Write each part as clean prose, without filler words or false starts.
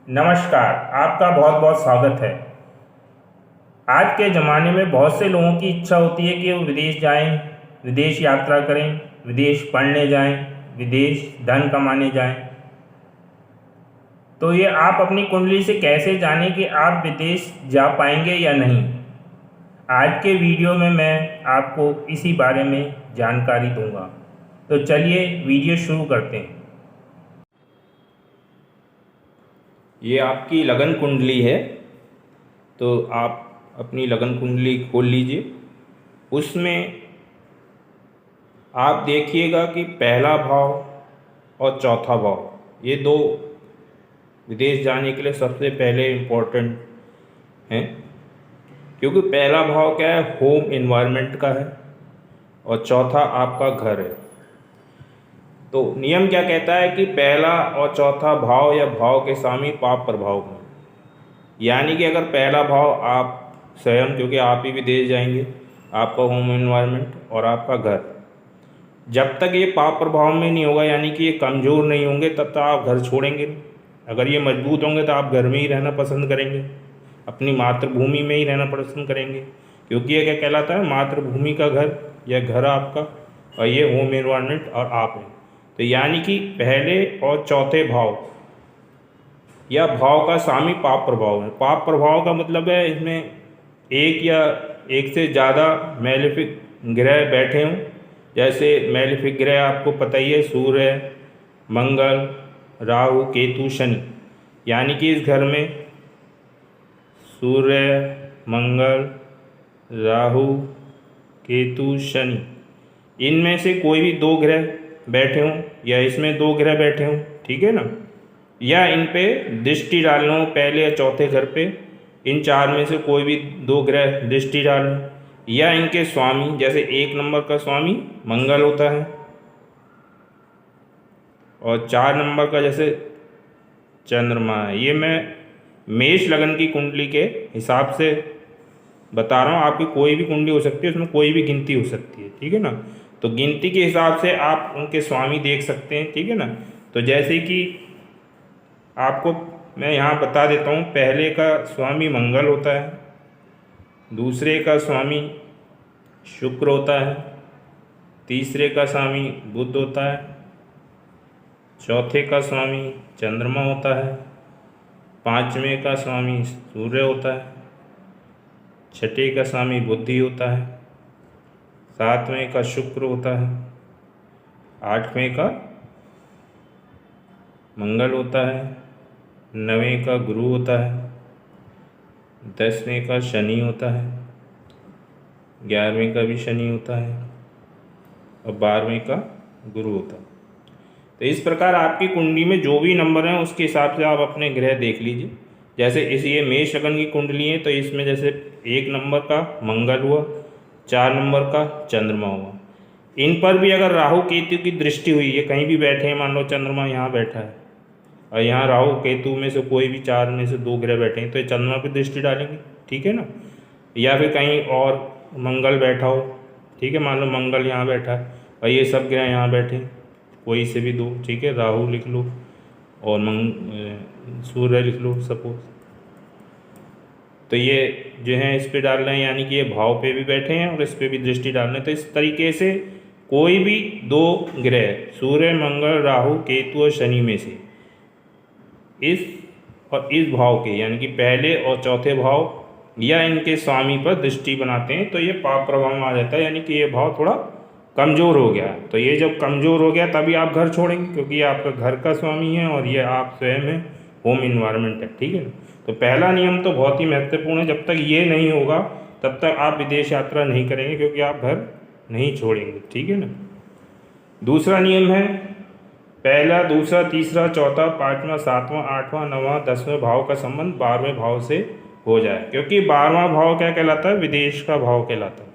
नमस्कार। आपका बहुत बहुत स्वागत है। आज के ज़माने में बहुत से लोगों की इच्छा होती है कि वो विदेश जाएं, विदेश यात्रा करें, विदेश पढ़ने जाएं, विदेश धन कमाने जाएं। तो ये आप अपनी कुंडली से कैसे जानें कि आप विदेश जा पाएंगे या नहीं। आज के वीडियो में मैं आपको इसी बारे में जानकारी दूंगा। तो चलिए वीडियो शुरू करते हैं। ये आपकी लगन कुंडली है, तो आप अपनी लगन कुंडली खोल लीजिए। उसमें आप देखिएगा कि पहला भाव और चौथा भाव ये दो विदेश जाने के लिए सबसे पहले इम्पोर्टेंट हैं, क्योंकि पहला भाव क्या है, होम इन्वायरमेंट का है और चौथा आपका घर है। तो नियम क्या कहता है कि पहला और चौथा भाव या भाव के स्वामी पाप प्रभाव में, यानी कि अगर पहला भाव आप स्वयं, क्योंकि आप ही विदेश जाएंगे, आपका होम एनवायरनमेंट और आपका घर, जब तक ये पाप प्रभाव में नहीं होगा, यानी कि ये कमज़ोर नहीं होंगे, तब तक आप घर छोड़ेंगे। अगर ये मजबूत होंगे तो आप घर में ही रहना पसंद करेंगे, अपनी मातृभूमि में ही रहना पसंद करेंगे, क्योंकि ये क्या कहलाता है, मातृभूमि का घर या घर आपका, और ये होम एनवायरनमेंट और आप हैं। तो यानी कि पहले और चौथे भाव या भाव का स्वामी पाप प्रभाव है। पाप प्रभाव का मतलब है इसमें एक या एक से ज़्यादा मैलेफिक ग्रह बैठे हों। जैसे मैलेफिक ग्रह आपको पता ही है, सूर्य, मंगल, राहु, केतु, शनि। यानी कि इस घर में सूर्य, मंगल, राहु, केतु, शनि, इनमें से कोई भी दो ग्रह बैठे हों या इसमें दो ग्रह बैठे हों, ठीक है ना, या इन पे दृष्टि डालना हो पहले या चौथे घर पे, इन चार में से कोई भी दो ग्रह दृष्टि डालना, या इनके स्वामी, जैसे एक नंबर का स्वामी मंगल होता है और चार नंबर का जैसे चंद्रमा है। ये मैं मेष लगन की कुंडली के हिसाब से बता रहा हूँ, आपकी कोई भी कुंडली हो सकती है, उसमें कोई भी गिनती हो सकती है, ठीक है ना। तो गिनती के हिसाब से आप उनके स्वामी देख सकते हैं, ठीक है ना। तो जैसे कि आपको मैं यहाँ बता देता हूँ, पहले का स्वामी मंगल होता है, दूसरे का स्वामी शुक्र होता है, तीसरे का स्वामी बुध होता है, चौथे का स्वामी चंद्रमा होता है, पांचवें का स्वामी सूर्य होता है, छठे का स्वामी बुद्धि होता है, सातवें का शुक्र होता है, आठवें का मंगल होता है, नवें का गुरु होता है, 10वें का शनि होता है, 11वें का भी शनि होता है और 12वें का गुरु होता है। तो इस प्रकार आपकी कुंडली में जो भी नंबर हैं उसके हिसाब से आप अपने ग्रह देख लीजिए। जैसे इस ये मेष लगन की कुंडली है, तो इसमें जैसे एक नंबर का मंगल हुआ, 4 नंबर का चंद्रमा हुआ। इन पर भी अगर राहु केतु की दृष्टि हुई है, कहीं भी बैठे हैं, मान लो चंद्रमा यहाँ बैठा है और यहाँ राहु केतु में से कोई भी चार में से दो ग्रह बैठे हैं, तो ये चंद्रमा पर दृष्टि डालेंगे, ठीक है ना। या फिर कहीं और मंगल बैठा हो, ठीक है, मान लो मंगल यहाँ बैठा है और ये सब ग्रह यहाँ बैठे, कोई से भी दो, ठीक है, राहु लिख लो और सूर्य लिख लो सपोज। तो ये जो है इस पे डाल रहे हैं, यानी कि ये भाव पे भी बैठे हैं और इस पे भी दृष्टि डाल रहे हैं। तो इस तरीके से कोई भी दो ग्रह, सूर्य, मंगल, राहु, केतु और शनि में से इस और इस भाव के, यानी कि पहले और चौथे भाव या इनके स्वामी पर दृष्टि बनाते हैं, तो ये पाप प्रभाव में आ जाता है, यानी कि ये भाव थोड़ा कमज़ोर हो गया। तो ये जब कमज़ोर हो गया तभी आप घर छोड़ेंगे, क्योंकि ये आपका घर का स्वामी है और ये आप स्वयं हैं, होम इन्वायरमेंट है, ठीक है ना। तो पहला नियम तो बहुत ही महत्वपूर्ण है, जब तक ये नहीं होगा तब तक आप विदेश यात्रा नहीं करेंगे, क्योंकि आप घर नहीं छोड़ेंगे, ठीक है ना। दूसरा नियम है, पहला, दूसरा, तीसरा, चौथा, पाँचवा, सातवां, आठवां, नौवां, 10वें भाव का संबंध 12वें भाव से हो जाए, क्योंकि 12वां भाव क्या कहलाता है, विदेश का भाव कहलाता है,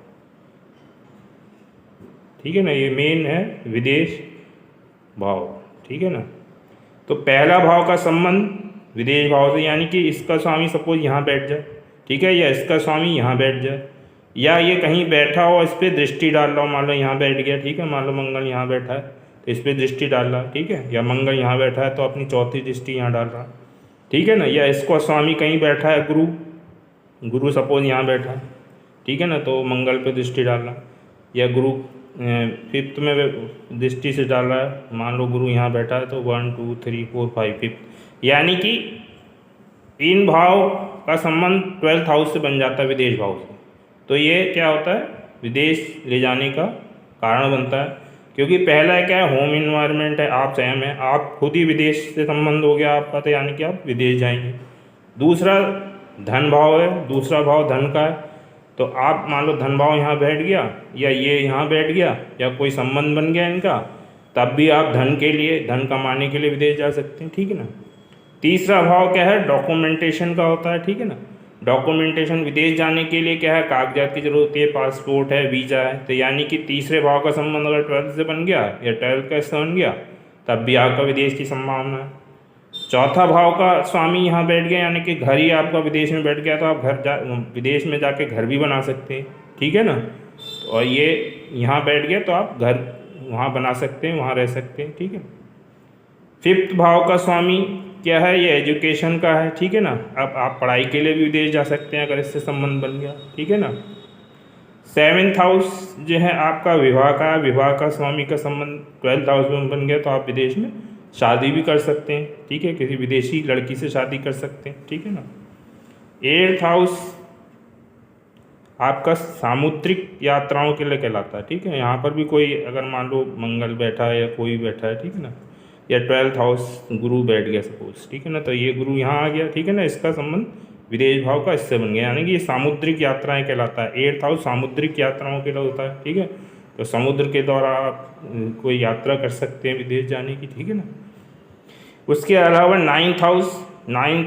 ठीक है ना। ये मेन है विदेश भाव, ठीक है ना। तो पहला भाव का संबंध विदेश भाव से, यानी कि इसका स्वामी सपोज यहाँ बैठ जाए, ठीक है, या इसका स्वामी यहाँ बैठ जाए, या ये कहीं बैठा हो, इस पर दृष्टि डाल रहा हो, मान लो यहाँ बैठ गया, ठीक है, मान लो मंगल यहाँ बैठा है तो इस पर दृष्टि डाल रहा है, ठीक है, या मंगल यहाँ बैठा है तो अपनी चौथी दृष्टि यहाँ डाल रहा है, ठीक है ना। या इसको स्वामी कहीं बैठा है, गुरु, गुरु सपोज यहाँ बैठा है, ठीक है ना, तो मंगल पे दृष्टि डाल रहा, या गुरु फिफ्थ में दृष्टि से डाल रहा है, मान लो गुरु यहाँ बैठा है, तो 1 2 3 4 5 फिफ्थ, यानी कि इन भाव का संबंध 12th हाउस से बन जाता है, विदेश भाव से। तो ये क्या होता है, विदेश ले जाने का कारण बनता है। क्योंकि पहला क्या है, होम इन्वायरमेंट है, आप स्वयं है, आप खुद ही विदेश से संबंध हो गया आपका, तो यानी कि आप विदेश जाएंगे। दूसरा धन भाव है, दूसरा भाव धन का है, तो आप मान लो धन भाव यहाँ बैठ गया, या ये यहाँ बैठ गया, या कोई संबंध बन गया इनका, तब भी आप धन के लिए, धन कमाने के लिए विदेश जा सकते हैं, ठीक है ना। तीसरा भाव क्या है, डॉक्यूमेंटेशन का होता है, ठीक है ना। डॉक्यूमेंटेशन, विदेश जाने के लिए क्या है, कागजात की जरूरत होती है, पासपोर्ट है, वीज़ा है, तो यानी कि तीसरे भाव का संबंध अगर 12th से बन गया या 12th का से बन गया, तब भी आपका विदेश की संभावना है। चौथा भाव का स्वामी यहाँ बैठ गया, यानी कि घर ही आपका विदेश में बैठ गया, तो आप विदेश में जाके घर भी बना सकते हैं, ठीक है ना। और ये यहाँ बैठ गया तो आप घर वहाँ बना सकते हैं, वहाँ रह सकते हैं, ठीक है। फिफ्थ भाव का स्वामी क्या है, ये एजुकेशन का है, ठीक है ना। अब आप पढ़ाई के लिए भी विदेश जा सकते हैं अगर इससे संबंध बन गया, ठीक है ना। 7th हाउस जो है आपका विवाह का है, विवाह का स्वामी का संबंध 12th हाउस में बन गया, तो आप विदेश में शादी भी कर सकते हैं, ठीक है, किसी विदेशी लड़की से शादी कर सकते हैं, ठीक है ना। 8th हाउस आपका सामुद्रिक यात्राओं के लिए कहलाता है, ठीक है। यहाँ पर भी कोई अगर मान लो मंगल बैठा है या कोई बैठा है, ठीक है ना, या 12th हाउस गुरु बैठ गया सपोज, ठीक है ना, तो ये गुरु यहाँ आ गया, ठीक है ना, इसका संबंध विदेश भाव का इससे बन गया, यानी कि ये सामुद्रिक यात्राएं कहलाता है। 8th हाउस सामुद्रिक यात्राओं के लिए होता है, ठीक है, तो समुद्र के द्वारा आप कोई यात्रा कर सकते हैं विदेश जाने की, ठीक है ना। उसके अलावा 9th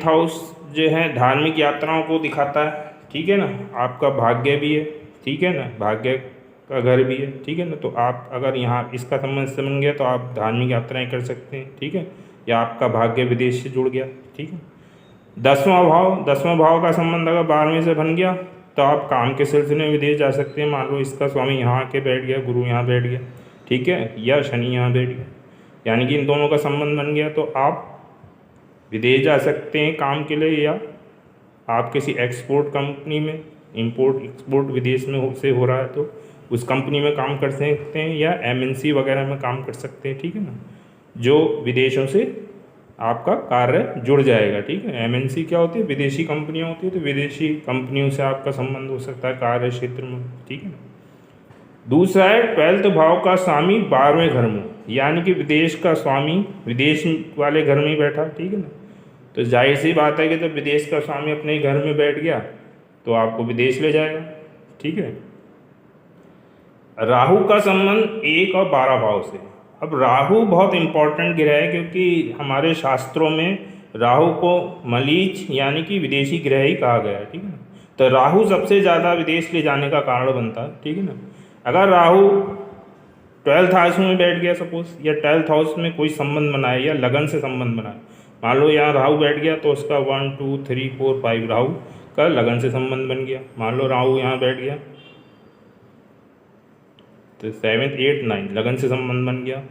हाउस जो है धार्मिक यात्राओं को दिखाता है, ठीक है ना, आपका भाग्य भी है, ठीक है ना, भाग्य का घर भी है, ठीक है ना। तो आप अगर यहाँ इसका संबंध से बन गया तो आप धार्मिक यात्राएं कर सकते हैं, ठीक है, या आपका भाग्य विदेश से जुड़ गया, ठीक है। 10वां भाव का संबंध अगर 12वें से बन गया तो आप काम के सिलसिले में विदेश जा सकते हैं। मान लो इसका स्वामी यहाँ आके बैठ गया, गुरु यहाँ बैठ गया, ठीक है, या शनि यहाँ बैठ गया, यानी कि इन दोनों का संबंध बन गया, तो आप विदेश जा सकते हैं काम के लिए, या आप किसी एक्सपोर्ट कंपनी में, इंपोर्ट एक्सपोर्ट विदेश में से हो रहा है तो उस कंपनी में काम कर सकते हैं, या MNC वगैरह में काम कर सकते हैं, ठीक है ना, जो विदेशों से आपका कार्य जुड़ जाएगा, ठीक है। MNC क्या होती है, विदेशी कंपनियां होती है, तो विदेशी कंपनियों से आपका संबंध हो सकता है कार्य क्षेत्र में, ठीक है। दूसरा है 12th भाव का स्वामी 12वें घर में, यानी कि विदेश का स्वामी विदेश वाले घर में ही बैठा, ठीक है ना, तो जाहिर सी बात है कि जब विदेश का स्वामी अपने घर में बैठ गया तो आपको विदेश ले जाएगा, ठीक है। राहु का संबंध 1 और 12 भाव से। अब राहु बहुत इंपॉर्टेंट ग्रह है, क्योंकि हमारे शास्त्रों में राहु को मलीच यानी कि विदेशी ग्रह ही कहा गया है, ठीक है ना। तो राहु सबसे ज़्यादा विदेश ले जाने का कारण बनता है, ठीक है ना। अगर राहु 12th हाउस में बैठ गया सपोज, या 12th हाउस में कोई संबंध बनाए या लगन से संबंध बनाए, मान लो यहाँ राहु बैठ गया तो उसका 1 2 3 4 5 राहु का लगन से संबंध बन गया। मान लो राहु यहाँ बैठ गया तो 7 8 9 लगन से संबंध बन गया,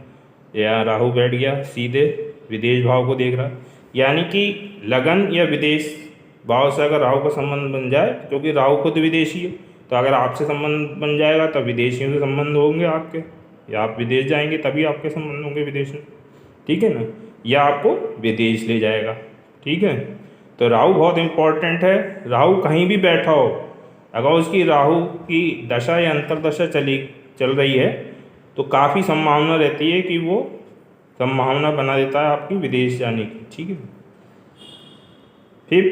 या राहु बैठ गया सीधे विदेश भाव को देख रहा, यानी कि लगन या विदेश भाव से अगर राहु का संबंध बन जाए, क्योंकि राहु खुद विदेशी है, तो अगर आपसे संबंध बन जाएगा तो विदेशियों से संबंध होंगे आपके, या आप विदेश जाएंगे तभी आपके संबंध होंगे विदेश में, ठीक है ना, या आपको विदेश ले जाएगा, ठीक है। तो राहु बहुत इंपॉर्टेंट है। राहु कहीं भी बैठा हो, अगर उसकी राहु की दशा या अंतरदशा चल रही है तो काफ़ी संभावना रहती है कि वो संभावना बना देता है आपकी विदेश जाने की, ठीक है। फिर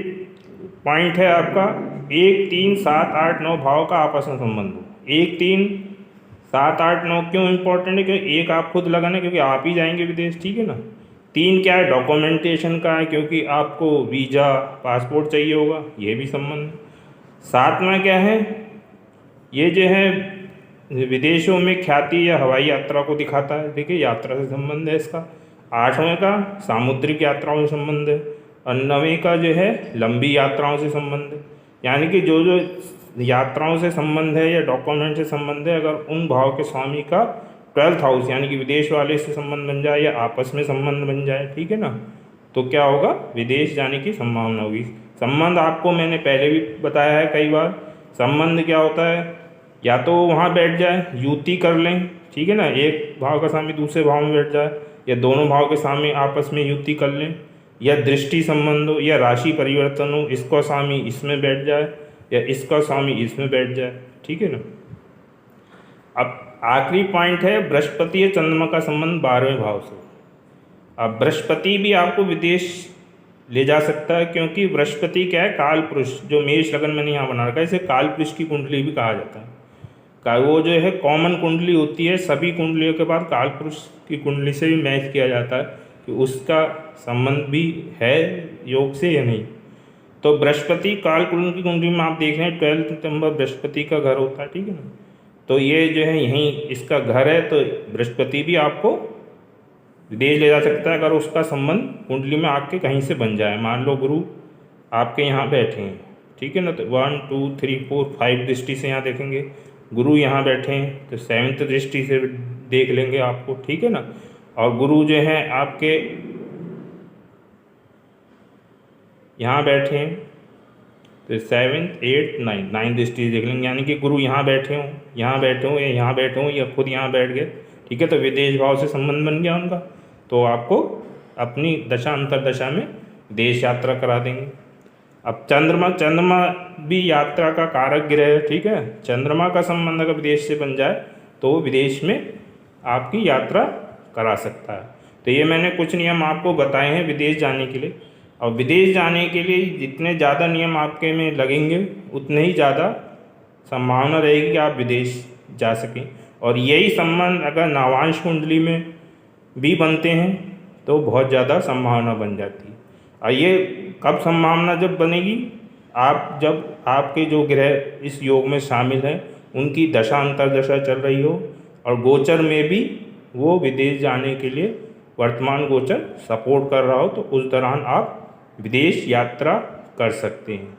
पॉइंट है आपका 1 3 7 8 9 भाव का आपस में संबंध हो। 1 3 7 8 9 क्यों इंपॉर्टेंट है, क्योंकि 1 आप खुद लगाना, क्योंकि आप ही जाएंगे विदेश, ठीक है ना। 3 क्या है, डॉक्यूमेंटेशन का है, क्योंकि आपको वीज़ा पासपोर्ट चाहिए होगा, ये भी संबंध है। 7 में क्या है, ये जो है विदेशों में ख्याति या हवाई यात्रा को दिखाता है, देखिए यात्रा से संबंध है इसका। 8वें का सामुद्रिक यात्राओं से संबंध है, और 9वें का जो है लंबी यात्राओं से संबंध है। यानी कि जो जो यात्राओं से संबंध है या डॉक्यूमेंट से संबंध है, अगर उन भाव के स्वामी का 12th हाउस यानी कि विदेश वाले से संबंध बन जाए या आपस में संबंध बन जाए, ठीक है ना, तो क्या होगा, विदेश जाने की संभावना होगी। संबंध आपको मैंने पहले भी बताया है कई बार। संबंध क्या होता है, या तो वहाँ बैठ जाए, युति कर लें, ठीक है ना, एक भाव का स्वामी दूसरे भाव में बैठ जाए, या दोनों भाव के स्वामी आपस में युति कर लें, या दृष्टि संबंध हो, या राशि परिवर्तन हो, इसका स्वामी इसमें बैठ जाए या इसका स्वामी इसमें बैठ जाए, ठीक है ना। अब आखिरी पॉइंट है बृहस्पति या चंद्रमा का संबंध 12वें भाव से। अब बृहस्पति भी आपको विदेश ले जा सकता है, क्योंकि बृहस्पति क्या है, काल पुरुष, जो मेष लगन मैंने यहाँ बना रखा है, इसे काल पुरुष की कुंडली भी कहा जाता है। वो जो है कॉमन कुंडली होती है, सभी कुंडलियों के बाद काल पुरुष की कुंडली से भी मैच किया जाता है कि उसका संबंध भी है योग से या नहीं। तो बृहस्पति काल पुरुष की कुंडली में आप देख रहे हैं 12 सितंबर बृहस्पति का घर होता है, ठीक है ना। तो ये जो है यहीं इसका घर है, तो बृहस्पति भी आपको विदेश ले जा सकता है अगर उसका संबंध कुंडली में आके कहीं से बन जाए। मान लो गुरु आपके यहाँ बैठे हैं, ठीक है ना, तो 1 2 3 4 5 दृष्टि से यहाँ देखेंगे, गुरु यहाँ बैठे हैं तो 7th दृष्टि से देख लेंगे आपको, ठीक है ना। और गुरु जो है आपके यहाँ बैठे हैं तो 7th 8th 9th दृष्टि देख लेंगे, यानी कि गुरु यहाँ बैठे हों, यहाँ बैठे हों, या यहाँ बैठे हों, या खुद यहाँ बैठ गए, ठीक है, तो विदेश भाव से संबंध बन गया उनका, तो आपको अपनी दशा अंतरदशा में देश यात्रा करा देंगे। अब चंद्रमा भी यात्रा का कारक ग्रह है, ठीक है। चंद्रमा का संबंध अगर विदेश से बन जाए तो वो विदेश में आपकी यात्रा करा सकता है। तो ये मैंने कुछ नियम आपको बताए हैं विदेश जाने के लिए। और विदेश जाने के लिए जितने ज़्यादा नियम आपके में लगेंगे उतने ही ज़्यादा संभावना रहेगी कि आप विदेश जा सकें। और यही संबंध अगर नवांश कुंडली में भी बनते हैं तो बहुत ज़्यादा संभावना बन जाती है। और ये कब संभावना जब बनेगी, आप जब आपके जो ग्रह इस योग में शामिल हैं उनकी दशा अंतरदशा चल रही हो और गोचर में भी वो विदेश जाने के लिए वर्तमान गोचर सपोर्ट कर रहा हो, तो उस दौरान आप विदेश यात्रा कर सकते हैं।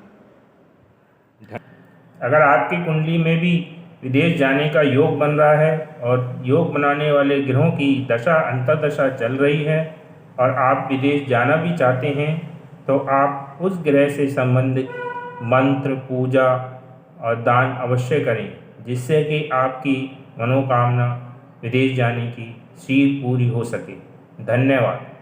अगर आपकी कुंडली में भी विदेश जाने का योग बन रहा है और योग बनाने वाले ग्रहों की दशा अंतरदशा चल रही है और आप विदेश जाना भी चाहते हैं, तो आप उस ग्रह से संबंधित मंत्र, पूजा और दान अवश्य करें, जिससे कि आपकी मनोकामना विदेश जाने की शीघ्र पूरी हो सके। धन्यवाद।